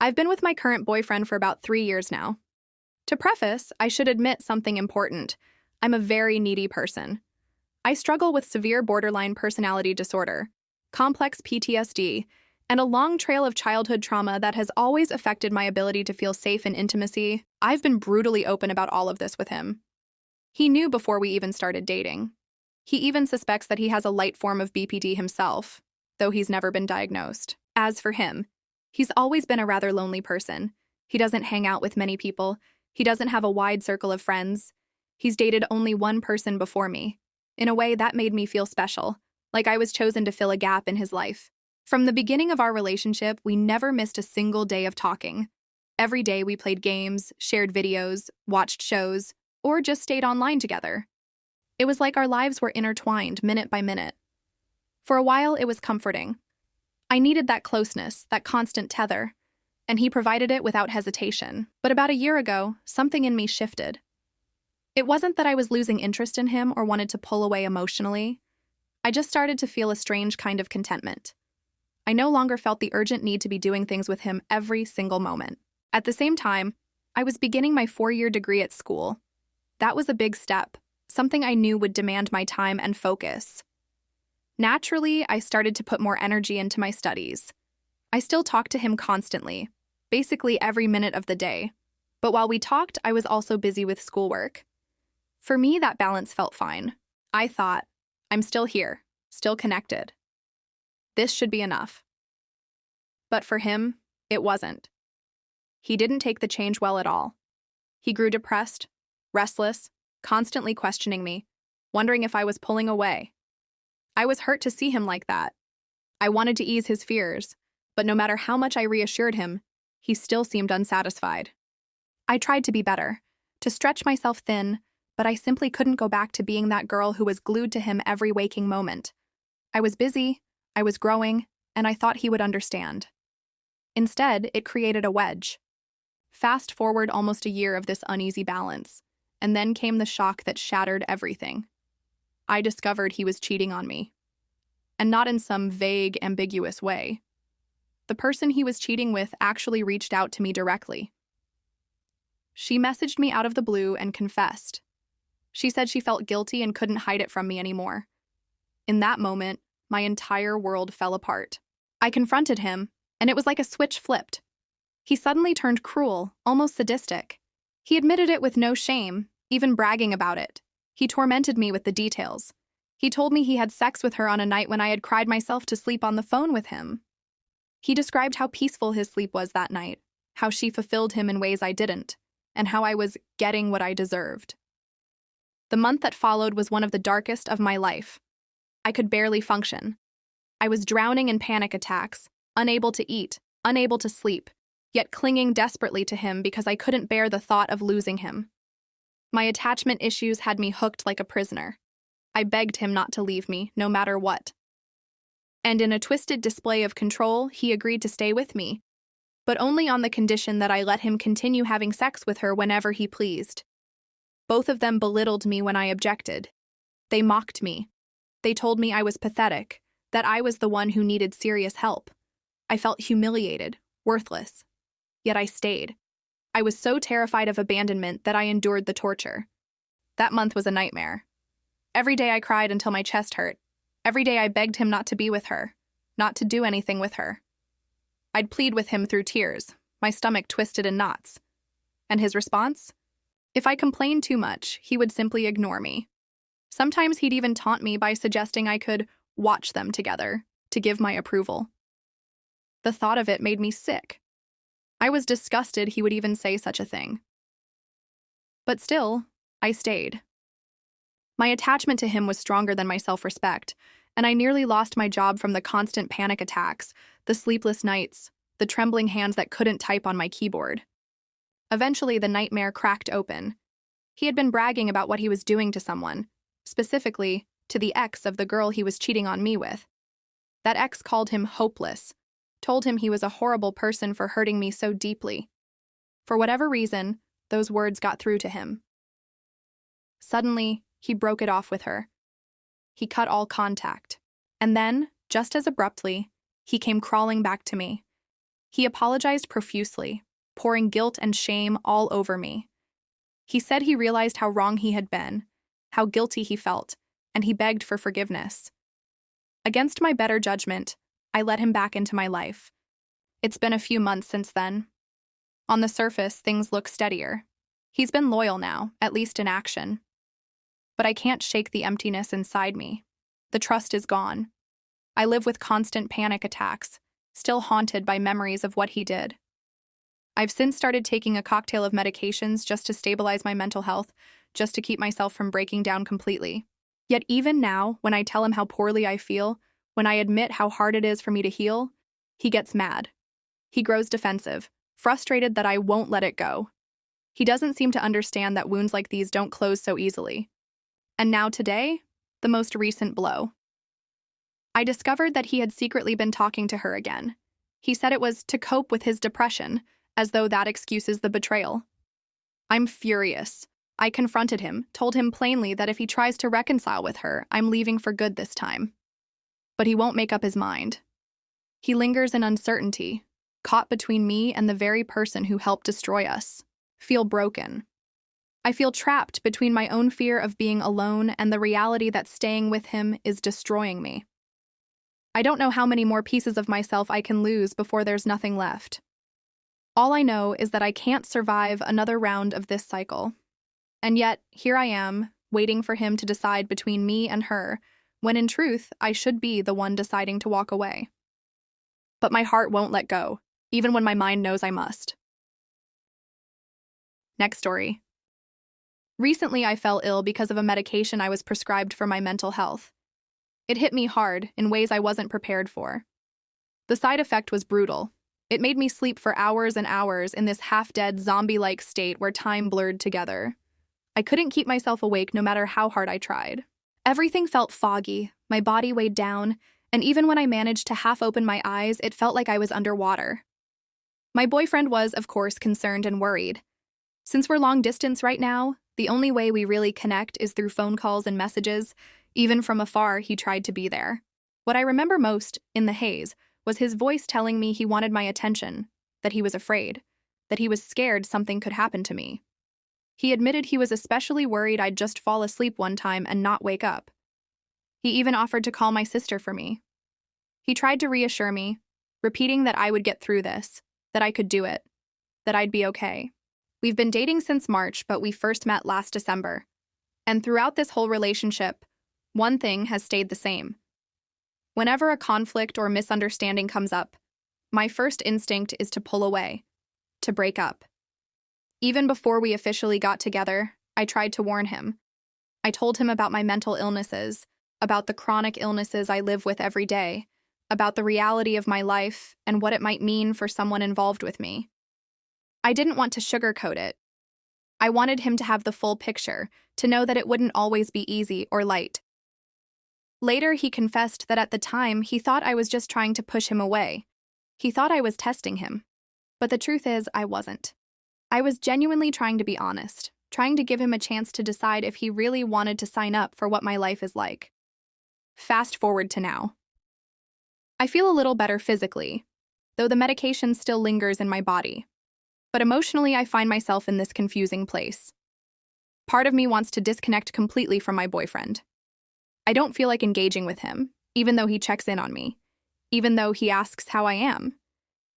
I've been with my current boyfriend for about 3 years now. To preface, I should admit something important. I'm a very needy person. I struggle with severe borderline personality disorder, complex PTSD, and a long trail of childhood trauma that has always affected my ability to feel safe in intimacy. I've been brutally open about all of this with him. He knew before we even started dating. He even suspects that he has a light form of BPD himself, though he's never been diagnosed. As for him, he's always been a rather lonely person. He doesn't hang out with many people. He doesn't have a wide circle of friends. He's dated only one person before me. In a way, that made me feel special, like I was chosen to fill a gap in his life. From the beginning of our relationship, we never missed a single day of talking. Every day we played games, shared videos, watched shows, or just stayed online together. It was like our lives were intertwined minute by minute. For a while, it was comforting. I needed that closeness, that constant tether, and he provided it without hesitation. But about a year ago, something in me shifted. It wasn't that I was losing interest in him or wanted to pull away emotionally. I just started to feel a strange kind of contentment. I no longer felt the urgent need to be doing things with him every single moment. At the same time, I was beginning my 4-year degree at school. That was a big step, something I knew would demand my time and focus. Naturally, I started to put more energy into my studies. I still talked to him constantly, basically every minute of the day. But while we talked, I was also busy with schoolwork. For me, that balance felt fine. I thought, I'm still here, still connected. This should be enough. But for him, it wasn't. He didn't take the change well at all. He grew depressed, restless, constantly questioning me, wondering if I was pulling away. I was hurt to see him like that. I wanted to ease his fears, but no matter how much I reassured him, he still seemed unsatisfied. I tried to be better, to stretch myself thin, but I simply couldn't go back to being that girl who was glued to him every waking moment. I was busy, I was growing, and I thought he would understand. Instead, it created a wedge. Fast forward almost a year of this uneasy balance, and then came the shock that shattered everything. I discovered he was cheating on me. And not in some vague, ambiguous way. The person he was cheating with actually reached out to me directly. She messaged me out of the blue and confessed. She said she felt guilty and couldn't hide it from me anymore. In that moment, my entire world fell apart. I confronted him, and it was like a switch flipped. He suddenly turned cruel, almost sadistic. He admitted it with no shame, even bragging about it. He tormented me with the details. He told me he had sex with her on a night when I had cried myself to sleep on the phone with him. He described how peaceful his sleep was that night, how she fulfilled him in ways I didn't, and how I was getting what I deserved. The month that followed was one of the darkest of my life. I could barely function. I was drowning in panic attacks, unable to eat, unable to sleep, yet clinging desperately to him because I couldn't bear the thought of losing him. My attachment issues had me hooked like a prisoner. I begged him not to leave me, no matter what. And in a twisted display of control, he agreed to stay with me, but only on the condition that I let him continue having sex with her whenever he pleased. Both of them belittled me when I objected. They mocked me. They told me I was pathetic, that I was the one who needed serious help. I felt humiliated, worthless. Yet I stayed. I was so terrified of abandonment that I endured the torture. That month was a nightmare. Every day I cried until my chest hurt. Every day I begged him not to be with her, not to do anything with her. I'd plead with him through tears, my stomach twisted in knots. And his response? If I complained too much, he would simply ignore me. Sometimes he'd even taunt me by suggesting I could watch them together to give my approval. The thought of it made me sick. I was disgusted he would even say such a thing. But still, I stayed. My attachment to him was stronger than my self-respect, and I nearly lost my job from the constant panic attacks, the sleepless nights, the trembling hands that couldn't type on my keyboard. Eventually, the nightmare cracked open. He had been bragging about what he was doing to someone, specifically to the ex of the girl he was cheating on me with. That ex called him hopeless, told him he was a horrible person for hurting me so deeply. For whatever reason, those words got through to him. Suddenly, he broke it off with her. He cut all contact. And then, just as abruptly, he came crawling back to me. He apologized profusely, pouring guilt and shame all over me. He said he realized how wrong he had been, how guilty he felt, and he begged for forgiveness. Against my better judgment, I let him back into my life. It's been a few months since then. On the surface, things look steadier. He's been loyal now, at least in action. But I can't shake the emptiness inside me. The trust is gone. I live with constant panic attacks, still haunted by memories of what he did. I've since started taking a cocktail of medications just to stabilize my mental health, just to keep myself from breaking down completely. Yet even now, when I tell him how poorly I feel, when I admit how hard it is for me to heal, he gets mad. He grows defensive, frustrated that I won't let it go. He doesn't seem to understand that wounds like these don't close so easily. And now today, the most recent blow. I discovered that he had secretly been talking to her again. He said it was to cope with his depression, as though that excuses the betrayal. I'm furious. I confronted him, told him plainly that if he tries to reconcile with her, I'm leaving for good this time. But he won't make up his mind. He lingers in uncertainty, caught between me and the very person who helped destroy us. Feel broken. I feel trapped between my own fear of being alone and the reality that staying with him is destroying me. I don't know how many more pieces of myself I can lose before there's nothing left. All I know is that I can't survive another round of this cycle. And yet, here I am, waiting for him to decide between me and her, when in truth, I should be the one deciding to walk away. But my heart won't let go, even when my mind knows I must. Next story. Recently, I fell ill because of a medication I was prescribed for my mental health. It hit me hard in ways I wasn't prepared for. The side effect was brutal. It made me sleep for hours and hours in this half-dead, zombie-like state where time blurred together. I couldn't keep myself awake no matter how hard I tried. Everything felt foggy, my body weighed down, and even when I managed to half open my eyes, it felt like I was underwater. My boyfriend was, of course, concerned and worried. Since we're long distance right now, the only way we really connect is through phone calls and messages. Even from afar, he tried to be there. What I remember most, in the haze, was his voice telling me he wanted my attention, that he was afraid, that he was scared something could happen to me. He admitted he was especially worried I'd just fall asleep one time and not wake up. He even offered to call my sister for me. He tried to reassure me, repeating that I would get through this, that I could do it, that I'd be okay. We've been dating since March, but we first met last December. And throughout this whole relationship, one thing has stayed the same. Whenever a conflict or misunderstanding comes up, my first instinct is to pull away, to break up. Even before we officially got together, I tried to warn him. I told him about my mental illnesses, about the chronic illnesses I live with every day, about the reality of my life and what it might mean for someone involved with me. I didn't want to sugarcoat it. I wanted him to have the full picture, to know that it wouldn't always be easy or light. Later, he confessed that at the time, he thought I was just trying to push him away. He thought I was testing him. But the truth is, I wasn't. I was genuinely trying to be honest, trying to give him a chance to decide if he really wanted to sign up for what my life is like. Fast forward to now. I feel a little better physically, though the medication still lingers in my body. But emotionally, I find myself in this confusing place. Part of me wants to disconnect completely from my boyfriend. I don't feel like engaging with him, even though he checks in on me, even though he asks how I am.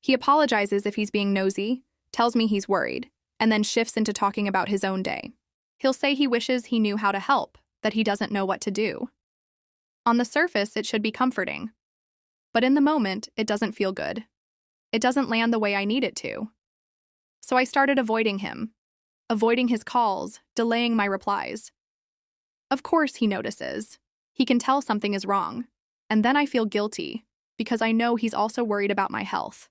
He apologizes if he's being nosy, tells me he's worried, and then shifts into talking about his own day. He'll say he wishes he knew how to help, that he doesn't know what to do. On the surface, it should be comforting. But in the moment, it doesn't feel good. It doesn't land the way I need it to. So I started avoiding him, avoiding his calls, delaying my replies. Of course he notices. He can tell something is wrong. And then I feel guilty, because I know he's also worried about my health.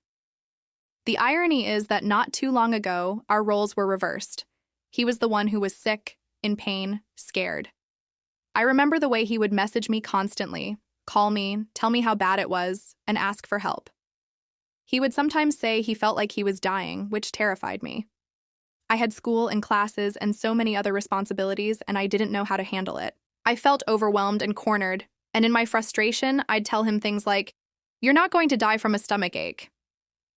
The irony is that not too long ago, our roles were reversed. He was the one who was sick, in pain, scared. I remember the way he would message me constantly, call me, tell me how bad it was, and ask for help. He would sometimes say he felt like he was dying, which terrified me. I had school and classes and so many other responsibilities, and I didn't know how to handle it. I felt overwhelmed and cornered, and in my frustration, I'd tell him things like, "You're not going to die from a stomachache."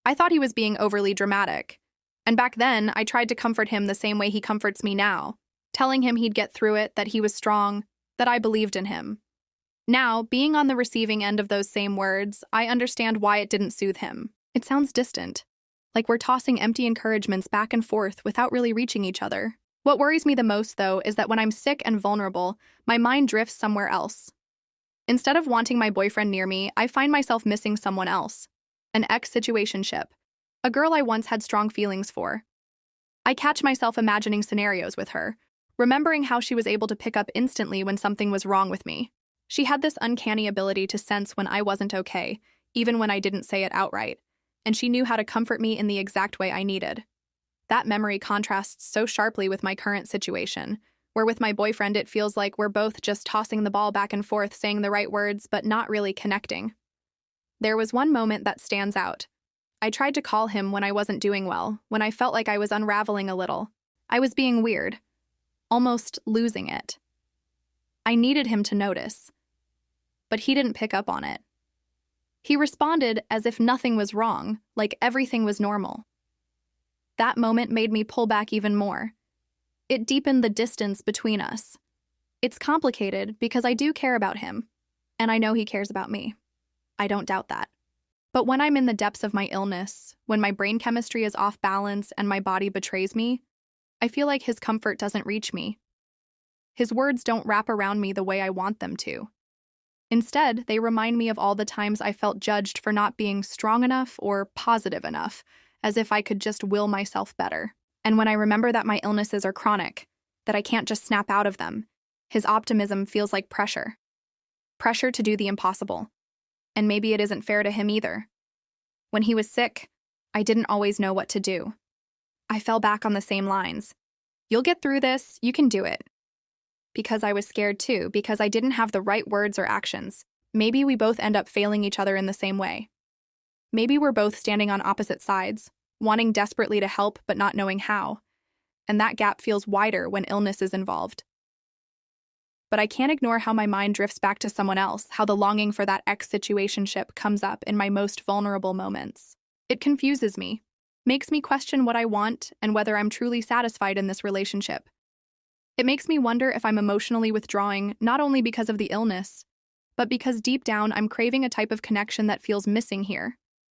I thought he was being overly dramatic. And back then, I tried to comfort him the same way he comforts me now, telling him he'd get through it, that he was strong, that I believed in him. Now, being on the receiving end of those same words, I understand why it didn't soothe him. It sounds distant, like we're tossing empty encouragements back and forth without really reaching each other. What worries me the most, though, is that when I'm sick and vulnerable, my mind drifts somewhere else. Instead of wanting my boyfriend near me, I find myself missing someone else. An ex-situationship. A girl I once had strong feelings for. I catch myself imagining scenarios with her, remembering how she was able to pick up instantly when something was wrong with me. She had this uncanny ability to sense when I wasn't okay, even when I didn't say it outright, and she knew how to comfort me in the exact way I needed. That memory contrasts so sharply with my current situation, where with my boyfriend it feels like we're both just tossing the ball back and forth, saying the right words, but not really connecting. There was one moment that stands out. I tried to call him when I wasn't doing well, when I felt like I was unraveling a little. I was being weird, almost losing it. I needed him to notice, but he didn't pick up on it. He responded as if nothing was wrong, like everything was normal. That moment made me pull back even more. It deepened the distance between us. It's complicated because I do care about him, and I know he cares about me. I don't doubt that. But when I'm in the depths of my illness, when my brain chemistry is off balance and my body betrays me, I feel like his comfort doesn't reach me. His words don't wrap around me the way I want them to. Instead, they remind me of all the times I felt judged for not being strong enough or positive enough, as if I could just will myself better. And when I remember that my illnesses are chronic, that I can't just snap out of them, his optimism feels like pressure. Pressure to do the impossible. And maybe it isn't fair to him either. When he was sick, I didn't always know what to do. I fell back on the same lines. You'll get through this, you can do it. Because I was scared too, because I didn't have the right words or actions. Maybe we both end up failing each other in the same way. Maybe we're both standing on opposite sides, wanting desperately to help but not knowing how. And that gap feels wider when illness is involved. But I can't ignore how my mind drifts back to someone else, how the longing for that ex-situationship comes up in my most vulnerable moments. It confuses me, makes me question what I want and whether I'm truly satisfied in this relationship. It makes me wonder if I'm emotionally withdrawing not only because of the illness, but because deep down I'm craving a type of connection that feels missing here.